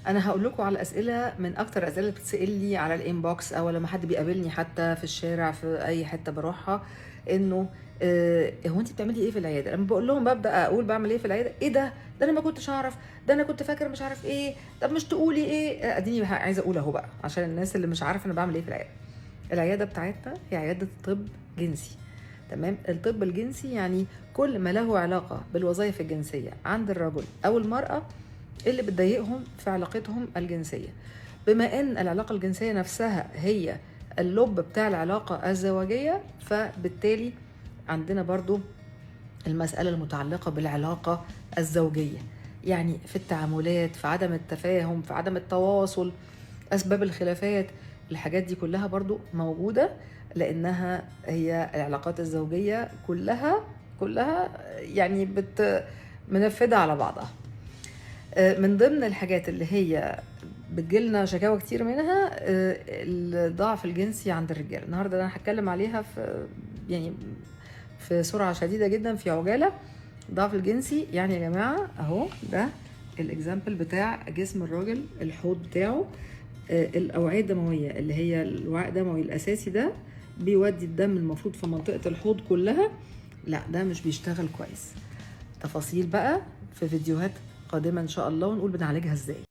انا هقول لكم على اسئله من اكتر الاسئله اللي بتتسال لي على الانبوكس او لما حد بيقابلني حتى في الشارع في اي حته بروحها، انه هو انت بتعملي ايه في العياده؟ لما بقول لهم ببدا اقول بعمل ايه في العياده، ايه ده انا ما كنتش اعرف، ده انا كنت فاكر مش عارف ايه، طب مش تقولي ايه؟ اديني عايزه اقول اهو بقى عشان الناس اللي مش عارفه انا بعمل ايه في العياده. العياده بتاعتنا هي عياده طب جنسي. تمام. الطب الجنسي يعني كل ما له علاقه بالوظائف الجنسيه عند الرجل او المراه اللي بتضايقهم في علاقتهم الجنسية. بما ان العلاقة الجنسية نفسها هي اللب بتاع العلاقة الزواجية، فبالتالي عندنا برضو المسألة المتعلقة بالعلاقة الزوجية، يعني في التعاملات، في عدم التفاهم، في عدم التواصل، أسباب الخلافات. الحاجات دي كلها برضو موجودة، لأنها هي العلاقات الزوجية كلها يعني منفذة على بعضها. من ضمن الحاجات اللي هي بتجيلنا شكاوى كتير منها الضعف الجنسي عند الرجال. النهارده انا هتكلم عليها يعني في سرعه شديده جدا، في عجاله. الضعف الجنسي يعني يا جماعه اهو ده الاكزامبل بتاع جسم الراجل، الحوض بتاعه، الاوعيه الدمويه اللي هي الوعاء الدموي الاساسي ده بيودي الدم المفروض في منطقه الحوض كلها، لا ده مش بيشتغل كويس. تفاصيل بقى في فيديوهات قادمه ان شاء الله، ونقول بنعالجها ازاي.